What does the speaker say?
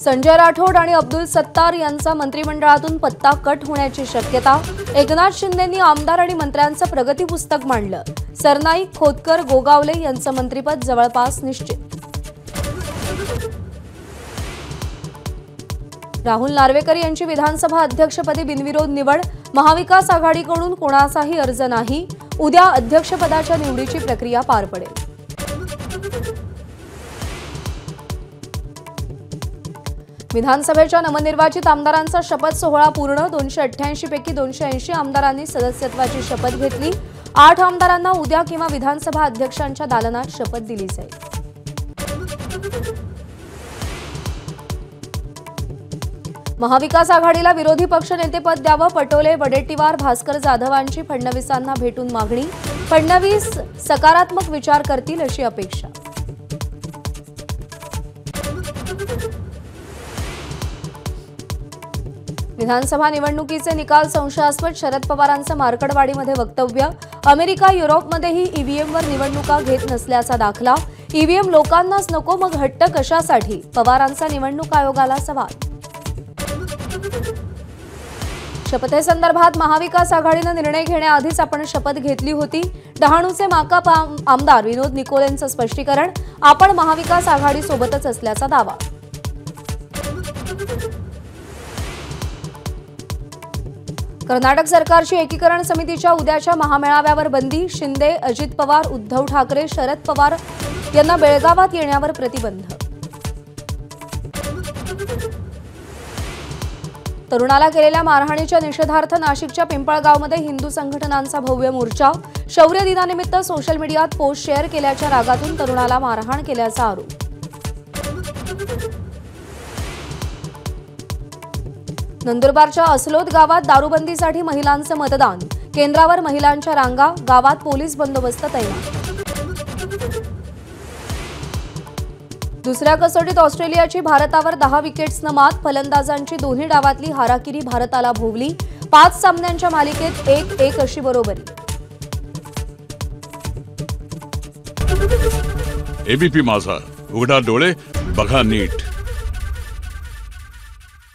संजय राठोड आणि अब्दुल सत्तार यांचा मंत्रिमंडळातून पत्ता कट होण्याची शक्यता। एकनाथ शिंदेंनी आमदार आणि मंत्र्यांचं प्रगती पुस्तक मांडलं। सरनाईक, खोतकर, गोगावले यांचं मंत्रिपद जवळपास निश्चित। राहुल नार्वेकर यांची विधानसभा अध्यक्षपदी बिनविरोध निवड। महाविकास आघाडीकडून कोणाचाही अर्ज नाही। उद्या अध्यक्षपदाच्या निवडीची प्रक्रिया पार पडेल। विधानसभेच्या नवनिर्वाचित आमदारांचा शपथ सोहळा पूर्ण। 288 पैकी 280 आमदारांनी सदस्यत्वाची शपथ घेतली। 8 आमदारांना उद्या किंवा विधानसभा अध्यक्षांच्या दालनात शपथ दिली जाईल। महाविकास आघाडीला विरोधी पक्षनेतेपद द्यावं। पटोले, वडेट्टीवार, भास्कर जाधवांची फडणवीसांना भेटून मागणी। फडणवीस सकारात्मक विचार करतील अशी अपेक्षा। विधानसभा निवडणुकीचे निकाल संशयास्पद। शरद पवारांचं मार्कडवाडीमध्ये वक्तव्य। अमेरिका, युरोपमध्येही ईव्हीएमवर निवडणुका घेत नसल्याचा दाखला। ईव्हीएम लोकांनाच नको मग हट्ट कशासाठी? पवारांचा निवडणूक आयोगाला सवाल। शपथेसंदर्भात महाविकास आघाडीने निर्णय घेण्याआधीच आपण शपथ घेतली होती। डहाणूचे माकप आमदार विनोद निकोलेंचं स्पष्टीकरण। आपण महाविकास आघाडीसोबतच असल्याचा दावा। कर्नाटक सरकारची एकीकरण समितीच्या उद्याच्या महामेळाव्यावर बंदी। शिंदे, अजित पवार, उद्धव ठाकरे, शरद पवार यांना बेळगावात येण्यावर प्रतिबंध। तरुणाला केलेल्या मारहाणीच्या निषेधार्थ नाशिकच्या पिंपळगावमध्ये हिंदू संघटनांचा भव्य मोर्चा। शौर्य दिनानिमित्त सोशल मीडियात पोस्ट शेअर केल्याच्या रागातून तरुणाला मारहाण केल्याचा आरोप। नंदुरबारच्या असलोद गावात दारूबंदीसाठी महिलांचं मतदान। केंद्रावर महिलांच्या रांगा। गावात पोलीस बंदोबस्त तैनात। दुसऱ्या कसोटीत ऑस्ट्रेलियाची भारतावर 10 विकेट्सनं मात। फलंदाजांची दोन्ही डावातली हाराकिरी भारताला भोवली। 5 सामन्यांच्या मालिकेत 1-1 अशी बरोबरी। एबीपी माझा, उघडा डोळे बघा नीट।